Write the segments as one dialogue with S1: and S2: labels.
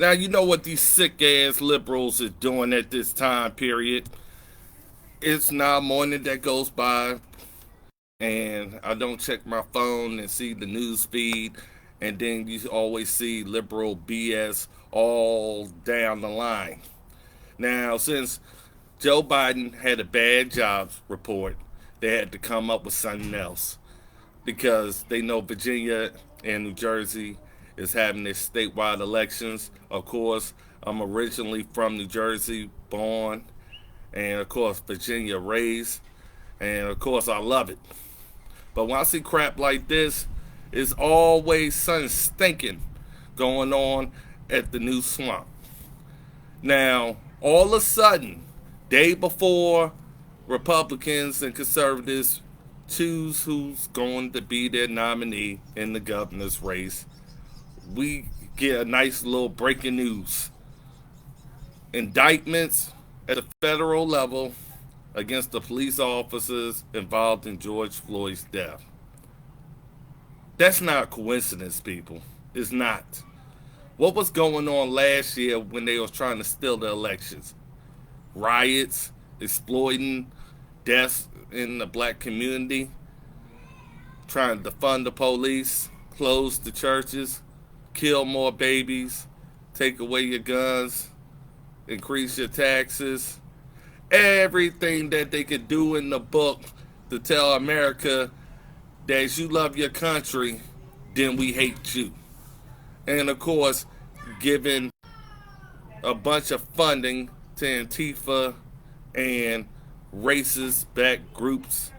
S1: Now, you know what these sick ass liberals are doing at this time period. It's not a morning that goes by and I don't check my phone and see the news feed, and then you always see liberal BS all down the line. Now, since Joe Biden had a bad jobs report, they had to come up with something else because they know Virginia and New Jersey is having their statewide elections. Of course, I'm originally from New Jersey, born, and of course, Virginia raised, and of course, I love it. But when I see crap like this, it's always something stinking going on at the new swamp. Now, all of a sudden, day before Republicans and conservatives choose who's going to be their nominee in the governor's race, we get a nice little breaking news. Indictments at the federal level against the police officers involved in George Floyd's death. That's not a coincidence, people. It's not. What was going on last year when they was trying to steal the elections? Riots, exploiting deaths in the black community, trying to defund the police, close the churches, kill more babies, take away your guns, increase your taxes, everything that they could do in the book to tell America that as you love your country, then we hate you. And of course, giving a bunch of funding to Antifa and racist backed groups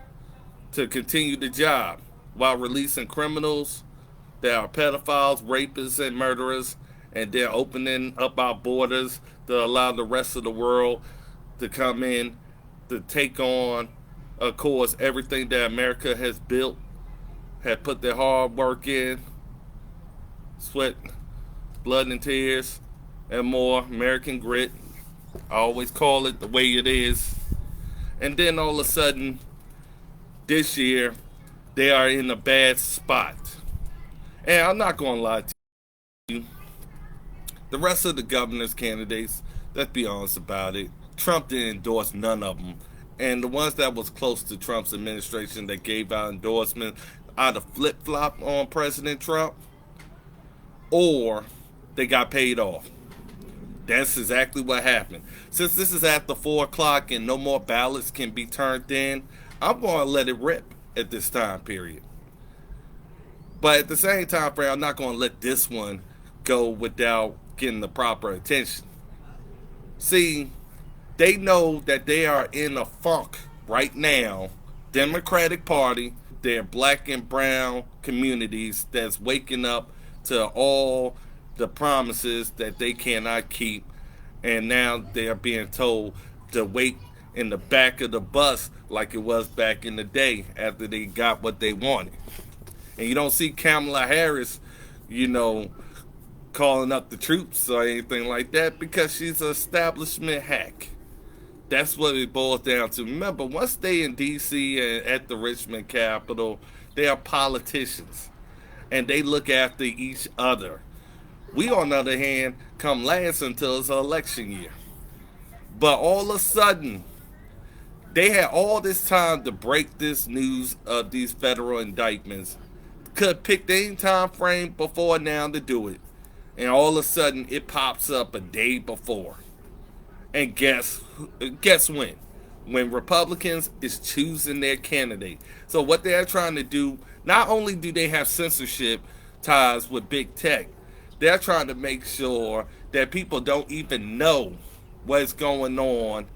S1: to continue the job while releasing criminals that are pedophiles, rapists, and murderers, and then opening up our borders to allow the rest of the world to come in to take on, of course, everything that America has built, had put their hard work in, sweat, blood, and tears, and more, American grit. I always call it the way it is. And then all of a sudden, this year, they are in a bad spot. And I'm not going to lie to you. The rest of the governor's candidates, let's be honest about it, Trump didn't endorse none of them. And the ones that was close to Trump's administration that gave out endorsements either flip-flop on President Trump or they got paid off. That's exactly what happened. Since this is after 4 o'clock and no more ballots can be turned in, I'm going to let it rip at this time period. But at the same time frame, I'm not going to let this one go without getting the proper attention. See, they know that they are in a funk right now. Democratic Party, their black and brown communities that's waking up to all the promises that they cannot keep, and now they are being told to wait in the back of the bus like it was back in the day after they got what they wanted. And you don't see Kamala Harris, calling up the troops or anything like that because she's an establishment hack. That's what it boils down to. Remember, once they in D.C. and at the Richmond Capitol, they are politicians and they look after each other. We, on the other hand, come last until it's an election year. But all of a sudden, they had all this time to break this news of these federal indictments. Could have picked any time frame before now to do it. And all of a sudden, it pops up a day before. And guess when? When Republicans is choosing their candidate. So what they're trying to do, not only do they have censorship ties with big tech, they're trying to make sure that people don't even know what's going on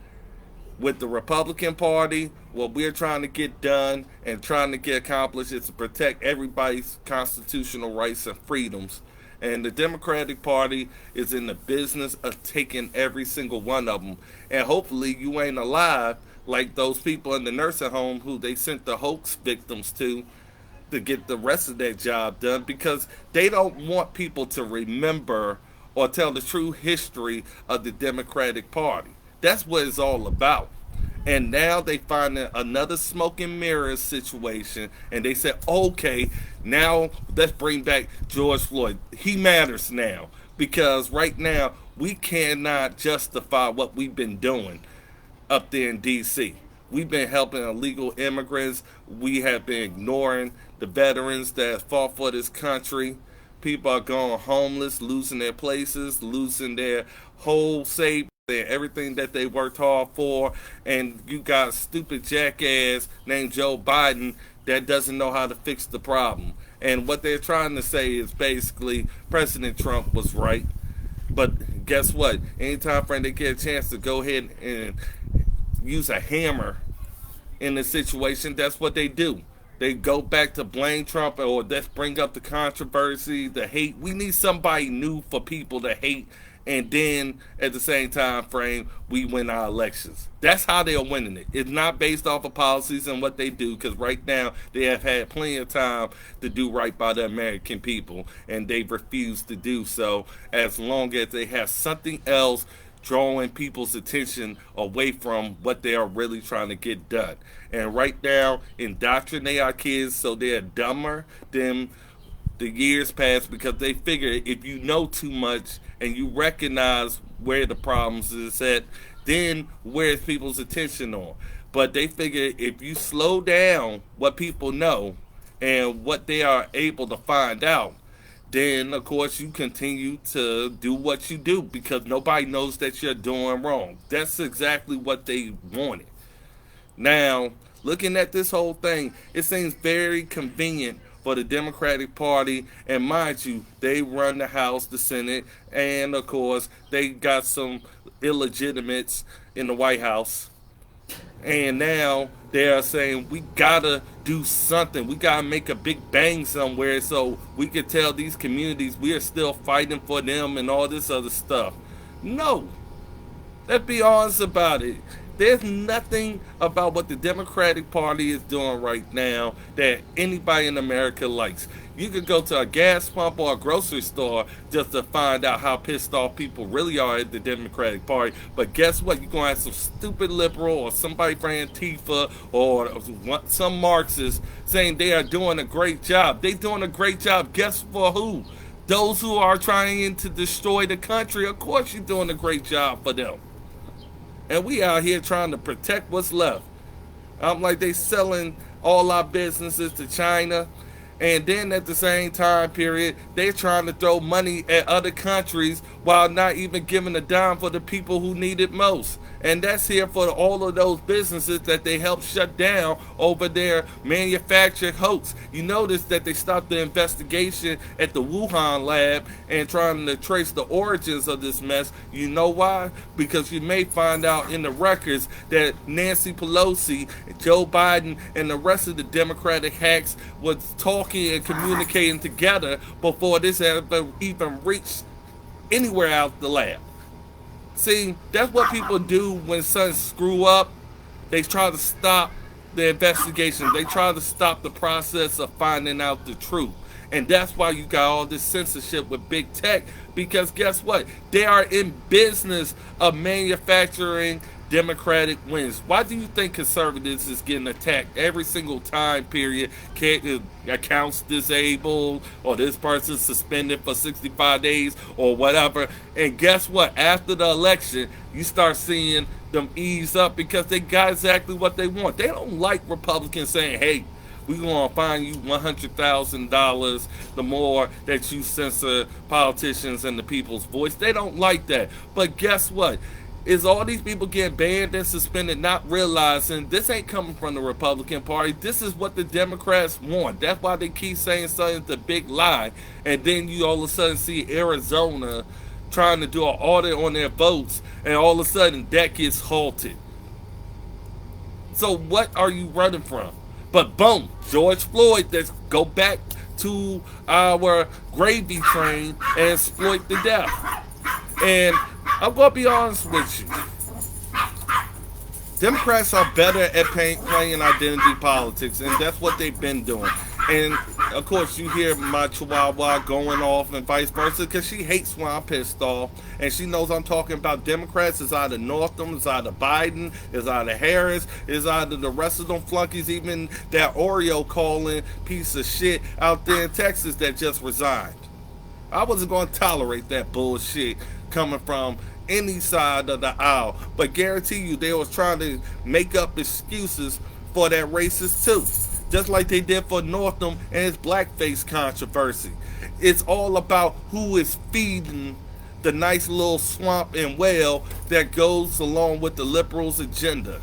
S1: with the Republican Party. What we're trying to get done and trying to get accomplished is to protect everybody's constitutional rights and freedoms. And the Democratic Party is in the business of taking every single one of them. And hopefully you ain't alive like those people in the nursing home who they sent the hoax victims to get the rest of their job done, because they don't want people to remember or tell the true history of the Democratic Party. That's what it's all about. And now they find another smoke and mirrors situation, and they said, okay, now let's bring back George Floyd. He matters now. because right now we cannot justify what we've been doing up there in D.C. We've been helping illegal immigrants. We have been ignoring the veterans that fought for this country. People are going homeless, losing their places, losing their whole savings and everything that they worked hard for. And you got a stupid jackass named Joe Biden that doesn't know how to fix the problem. And what they're trying to say is basically President Trump was right. But guess what? Anytime frame they get a chance to go ahead and use a hammer in the situation, that's what they do. They go back to blame Trump, or let's bring up the controversy, the hate. We need somebody new for people to hate, and then at the same time frame, we win our elections. That's how they're winning it. It's not based off of policies and what they do, because right now they have had plenty of time to do right by the American people, and they've refused to do so as long as they have something else drawing people's attention away from what they are really trying to get done. And right now, indoctrinate our kids so they're dumber than the years past, because they figure if you know too much and you recognize where the problems is at, then where's people's attention on? But they figure if you slow down what people know and what they are able to find out, then of course you continue to do what you do because nobody knows that you're doing wrong. That's exactly what they wanted. Now, looking at this whole thing, it seems very convenient for the Democratic Party, and mind you, they run the House, the Senate, and of course they got some illegitimates in the White House. And now they are saying we gotta do something. We gotta make a big bang somewhere so we can tell these communities we are still fighting for them and all this other stuff. No. Let's be honest about it. There's nothing about what the Democratic Party is doing right now that anybody in America likes. You could go to a gas pump or a grocery store just to find out how pissed off people really are at the Democratic Party. But guess what? You're going to have some stupid liberal or somebody from Antifa or some Marxists saying they are doing a great job. They're doing a great job. Guess for who? Those who are trying to destroy the country. Of course you're doing a great job for them. And we out here trying to protect what's left. I'm like, they selling all our businesses to China. And then at the same time period, they're trying to throw money at other countries while not even giving a dime for the people who need it most. And that's here for all of those businesses that they helped shut down over their manufactured hoax. You notice that they stopped the investigation at the Wuhan lab and trying to trace the origins of this mess. You know why? Because you may find out in the records that Nancy Pelosi, Joe Biden, and the rest of the Democratic hacks was talking and communicating together before this had even reached anywhere out the lab. See, that's what people do when something screw up. They try to stop the investigation. They try to stop the process of finding out the truth. And that's why you got all this censorship with big tech, because guess what? They are in business of manufacturing Democratic wins. Why do you think conservatives is getting attacked every single time period? Accounts disabled, or this person suspended for 65 days or whatever. And guess what? After the election, you start seeing them ease up because they got exactly what they want. They don't like Republicans saying, hey, we're going to fine you $100,000 the more that you censor politicians and the people's voice. They don't like that. But guess what? Is all these people getting banned and suspended not realizing this ain't coming from the Republican Party. This is what the Democrats want. That's why they keep saying something's a big lie. And then you all of a sudden see Arizona trying to do an audit on their votes, and all of a sudden that gets halted. So what are you running from? But boom, George Floyd, let's go back to our gravy train and exploit the death. And I'm going to be honest with you. Democrats are better at playing identity politics, and that's what they've been doing. And, of course, you hear my chihuahua going off and vice versa, because she hates when I'm pissed off, and she knows I'm talking about Democrats. It's either Northam, it's either Biden, it's either Harris, it's either the rest of them flunkies, even that Oreo calling piece of shit out there in Texas that just resigned. I wasn't going to tolerate that bullshit coming from any side of the aisle. But guarantee you, they was trying to make up excuses for that racist too. Just like they did for Northam and his blackface controversy. It's all about who is feeding the nice little swamp and well that goes along with the liberals' agenda.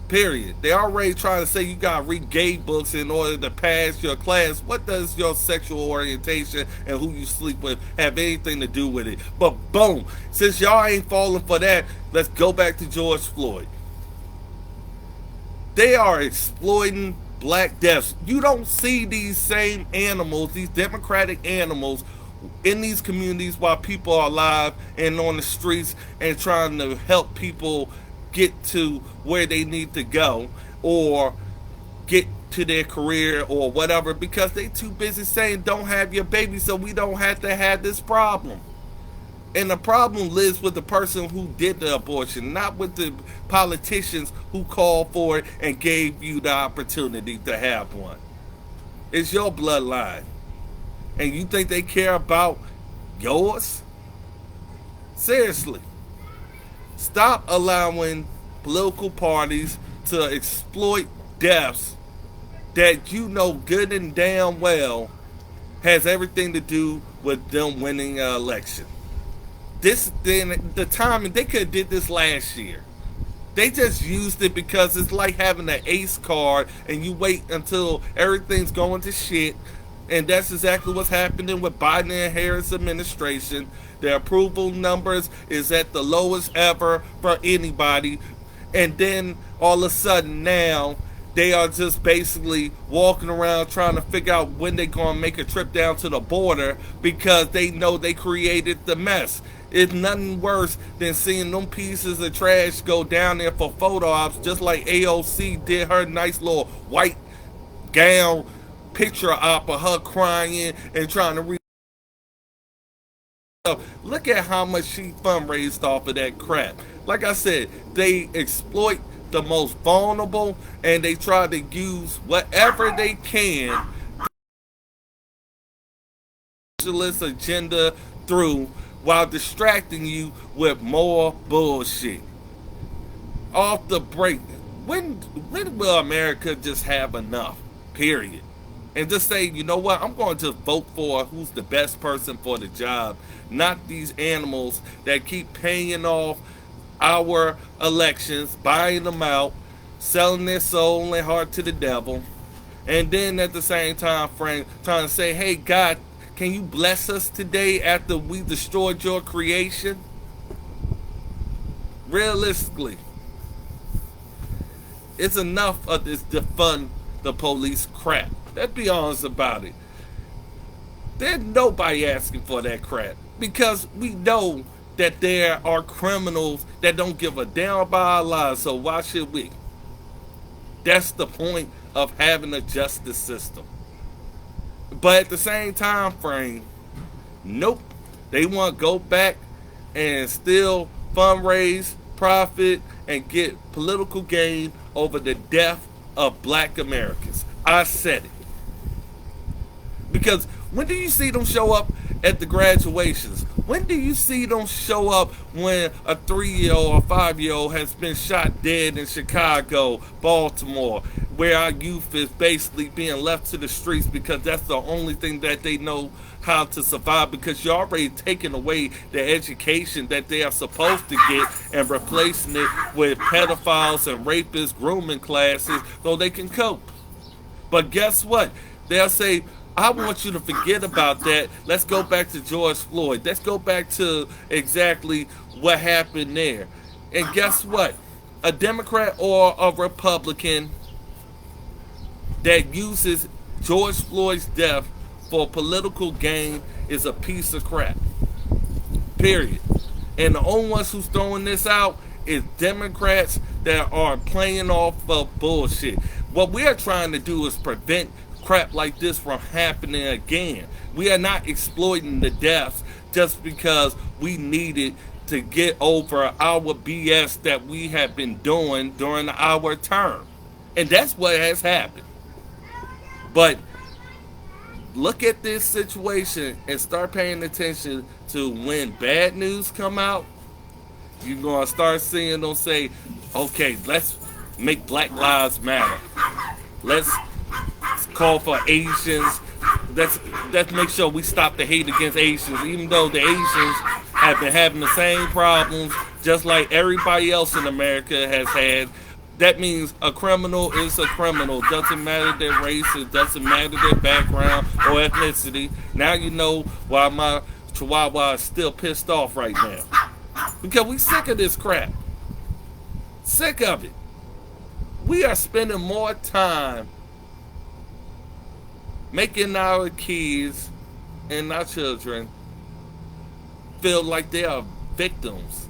S1: Period. They already trying to say you gotta read gay books in order to pass your class. What does your sexual orientation and who you sleep with have anything to do with it? But boom, since y'all ain't falling for that, let's go back to George Floyd. They are exploiting black deaths. You don't see these same animals, these democratic animals, in these communities while people are alive and on the streets and trying to help people get to where they need to go or get to their career or whatever, because they too busy saying don't have your baby so we don't have to have this problem. And the problem lives with the person who did the abortion, not with the politicians who called for it and gave you the opportunity to have one. It's your bloodline. And you think they care about yours? Seriously. Stop allowing political parties to exploit deaths that you know good and damn well has everything to do with them winning an election. The timing, they could have did this last year. They just used it because it's like having an ace card and you wait until everything's going to shit. And that's exactly what's happening with Biden and Harris administration. Their approval numbers is at the lowest ever for anybody. And then all of a sudden now they are just basically walking around trying to figure out when they're going to make a trip down to the border because they know they created the mess. It's nothing worse than seeing them pieces of trash go down there for photo ops, just like AOC did her nice little white gown picture op of her crying and trying to read. Look at how much she fundraised off of that crap. Like I said, they exploit the most vulnerable and they try to use whatever they can socialist agenda through while distracting you with more bullshit. Off the break. When will America just have enough? Period. And just say, you know what, I'm going to vote for who's the best person for the job, not these animals that keep paying off our elections, buying them out, selling their soul and heart to the devil, and then at the same time frame trying to say, hey God, can you bless us today after we destroyed your creation? Realistically, it's enough of this defund the police crap. Let's be honest about it. There's nobody asking for that crap because we know that there are criminals that don't give a damn about our lives, so why should we? That's the point of having a justice system. But at the same time frame, nope. They want to go back and still fundraise, profit, and get political gain over the death of black Americans. I said it. Because when do you see them show up at the graduations? When do you see them show up when a 3-year-old or 5-year-old has been shot dead in Chicago, Baltimore, where our youth is basically being left to the streets because that's the only thing that they know how to survive, because you're already taking away the education that they are supposed to get and replacing it with pedophiles and rapists grooming classes so they can cope. But guess what? They'll say, I want you to forget about that. Let's go back to George Floyd. Let's go back to exactly what happened there. And guess what? A Democrat or a Republican that uses George Floyd's death for political gain is a piece of crap. Period. And the only ones who's throwing this out is Democrats that are playing off of bullshit. What we are trying to do is prevent crap like this from happening again. We are not exploiting the deaths just because we needed to get over our BS that we have been doing during our term. And that's what has happened. But Look at this situation and start paying attention to when bad news come out. You're going to start seeing them say, okay, let's make Black Lives Matter. Let's call for Asians. Let's make sure we stop the hate against Asians, even though the Asians have been having the same problems just like everybody else in America has had. That means a criminal is a criminal. Doesn't matter their race, it doesn't matter their background or ethnicity. Now you know why my Chihuahua is still pissed off right now. Because we sick of this crap. Sick of it. We are spending more time making our kids and our children feel like they are victims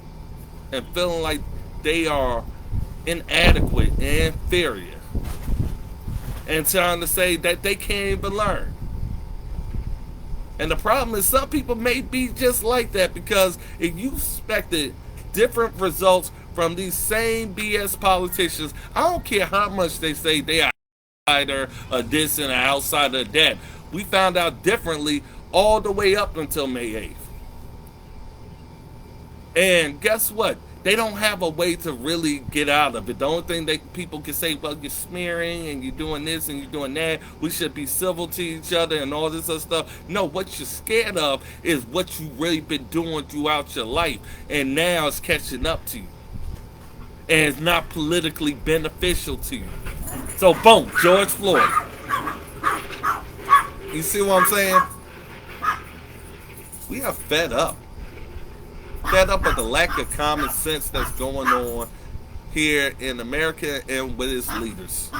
S1: and feeling like they are inadequate and inferior, and trying to say that they can't even learn. And the problem is some people may be just like that, because if you expected different results from these same BS politicians, I don't care how much they say they are insider of this and outside of that. We found out differently all the way up until May 8th. And guess what? They don't have a way to really get out of it. The only thing that people can say, well, you're smearing and you're doing this and you're doing that. We should be civil to each other and all this other stuff. No, what you're scared of is what you really been doing throughout your life. And now it's catching up to you. And it's not politically beneficial to you. So boom, George Floyd. You see what I'm saying? We are fed up. Fed up with the lack of common sense that's going on here in America and with its leaders.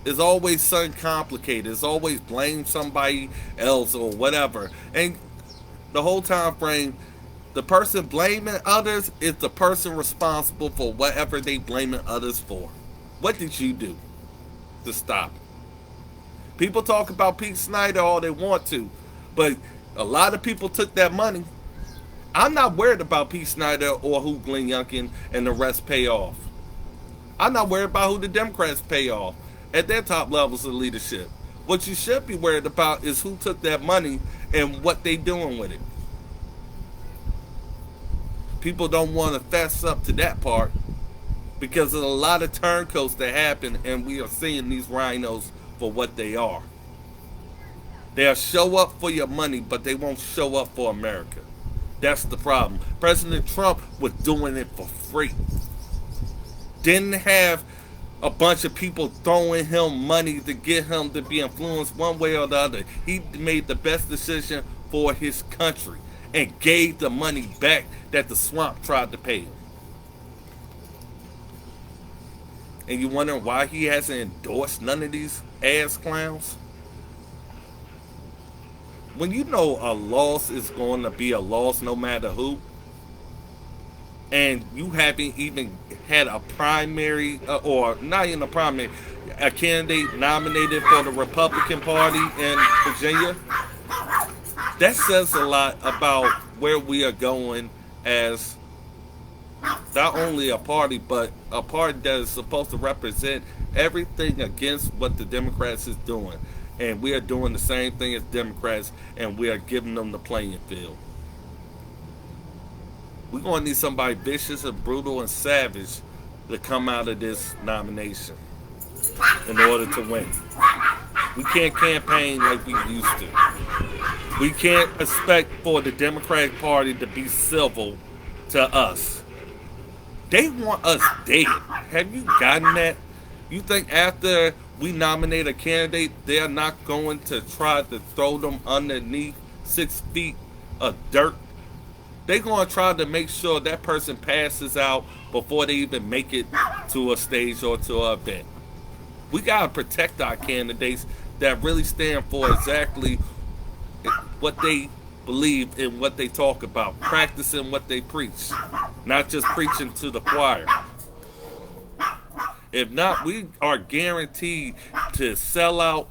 S1: It's always something complicated. It's always blame somebody else or whatever. And the whole time frame, the person blaming others is the person responsible for whatever they blaming others for. What did you do to stop it? People talk about Pete Snyder all they want to, but a lot of people took that money. I'm not worried about Pete Snyder or who Glenn Youngkin and the rest pay off. I'm not worried about who the Democrats pay off at their top levels of leadership. What you should be worried about is who took that money and what they doing with it. People don't want to fess up to that part because there's a lot of turncoats that happen, and we are seeing these rhinos for what they are. They'll show up for your money, but they won't show up for America. That's the problem. President Trump was doing it for free. Didn't have a bunch of people throwing him money to get him to be influenced one way or the other. He made the best decision for his country and gave the money back that the swamp tried to pay him. And you wondering why he hasn't endorsed none of these ass clowns? When you know a loss is going to be a loss no matter who, and you haven't even had a primary, or not even a primary, a candidate nominated for the Republican Party in Virginia, that says a lot about where we are going as not only a party, but a party that is supposed to represent everything against what the Democrats is doing. And we are doing the same thing as Democrats, and we are giving them the playing field. We're going to need somebody vicious and brutal and savage to come out of this nomination in order to win. We can't campaign like we used to. We can't expect for the Democratic Party to be civil to us. They want us dead. Have you gotten that? You think after we nominate a candidate, they're not going to try to throw them underneath 6 feet of dirt? They're going to try to make sure that person passes out before they even make it to a stage or to an event. We got to protect our candidates that really stand for exactly what they believe in, what they talk about, practicing what they preach, not just preaching to the choir. If not, we are guaranteed to sell out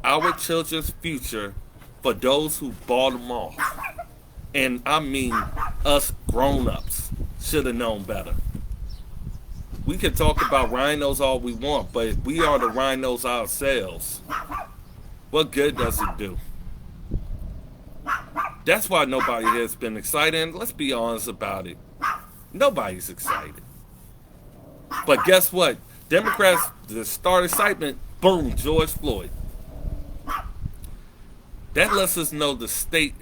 S1: our children's future for those who bought them off. And I mean, us grown-ups should have known better. We can talk about rhinos all we want, but we are the rhinos ourselves. What good does it do? That's why nobody has been excited. And let's be honest about it. Nobody's excited. But guess what? Democrats, the start excitement, boom, George Floyd. That lets us know the state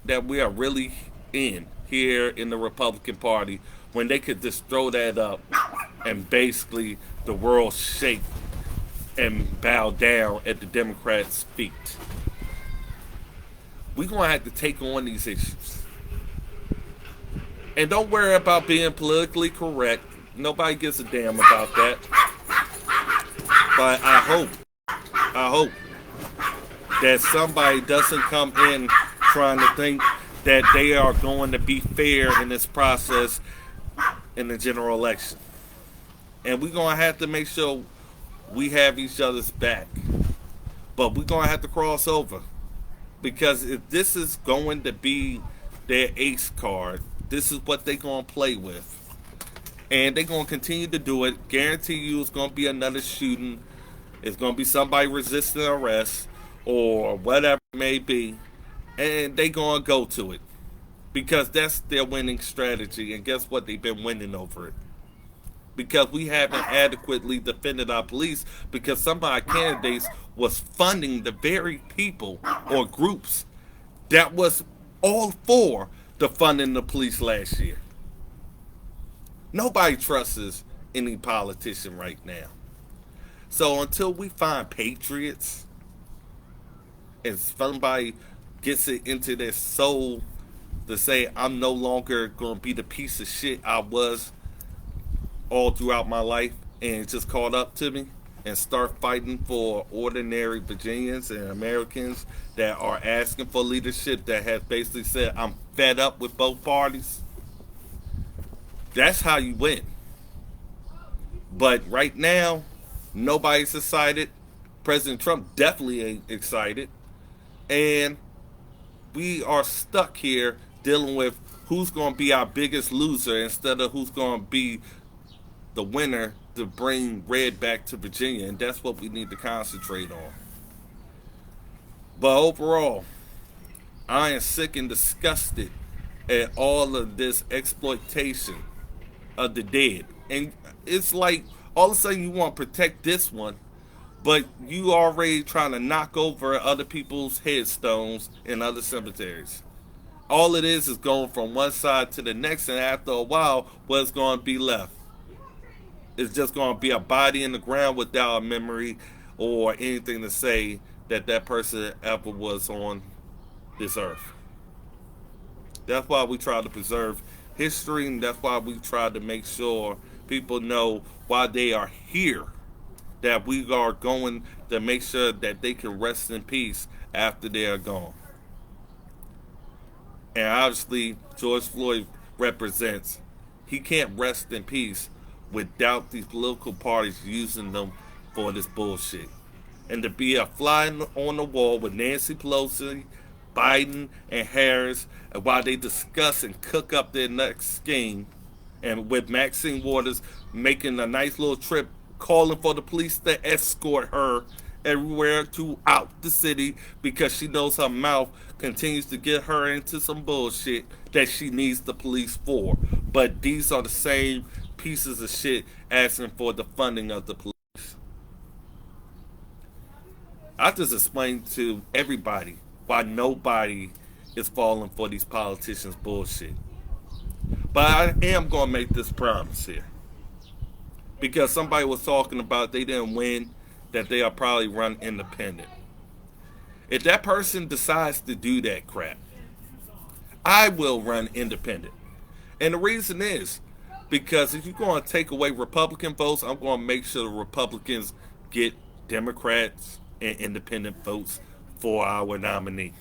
S1: that we are really in here in the Republican Party when they could just throw that up and basically the world shake and bow down at the Democrats' feet. We're going to have to take on these issues. And don't worry about being politically correct. Nobody gives a damn about that. But I hope that somebody doesn't come in trying to think that they are going to be fair in this process in the general election. And we're going to have to make sure we have each other's back. But we're going to have to cross over. Because if this is going to be their ace card, this is what they're going to play with. And they're going to continue to do it. Guarantee you it's going to be another shooting. It's going to be somebody resisting arrest or whatever it may be. And they're going to go to it. Because that's their winning strategy. And guess what? They've been winning over it. Because we haven't adequately defended our police because some of our candidates was funding the very people or groups that was all for the funding the police last year. Nobody trusts any politician right now. So until we find patriots and somebody gets it into their soul to say, I'm no longer going to be the piece of shit I was all throughout my life and it just caught up to me and start fighting for ordinary Virginians and Americans that are asking for leadership that has basically said, I'm fed up with both parties. That's how you win. But right now, nobody's excited. President Trump definitely ain't excited. And we are stuck here dealing with who's going to be our biggest loser instead of who's going to be the winner to bring red back to Virginia. And that's what we need to concentrate on. But overall, I am sick and disgusted at all of this exploitation of the dead. And it's like all of a sudden you want to protect this one, but you already trying to knock over other people's headstones in other cemeteries. All it is going from one side to the next, and after a while, what's going to be left? It's just going to be a body in the ground without a memory or anything to say that that person ever was on this earth. That's why we try to preserve history, and that's why we try to make sure people know why they are here. That we are going to make sure that they can rest in peace after they are gone. And obviously, George Floyd represents, he can't rest in peace without these political parties using them for this bullshit. And to be a fly on the wall with Nancy Pelosi, Biden, and Harris, and while they discuss and cook up their next scheme, and with Maxine Waters making a nice little trip, calling for the police to escort her everywhere throughout the city because she knows her mouth continues to get her into some bullshit that she needs the police for. But these are the same pieces of shit asking for the funding of the police. I just explained to everybody why nobody is falling for these politicians' bullshit. But I am going to make this promise here. Because somebody was talking about they didn't win, that they'll probably run independent. If that person decides to do that crap, I will run independent. And the reason is, because if you're going to take away Republican votes, I'm going to make sure the Republicans get Democrats and independent votes for our nominee.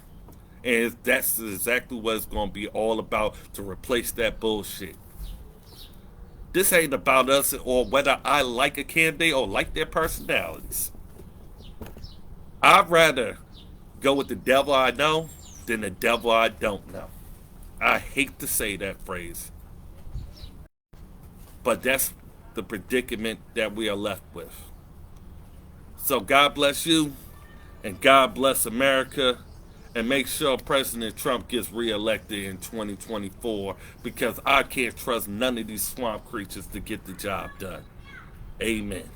S1: And that's exactly what it's going to be all about, to replace that bullshit. This ain't about us or whether I like a candidate or like their personalities. I'd rather go with the devil I know than the devil I don't know. I hate to say that phrase, but that's the predicament that we are left with. So God bless you. And God bless America. And make sure President Trump gets reelected in 2024, because I can't trust none of these swamp creatures to get the job done. Amen.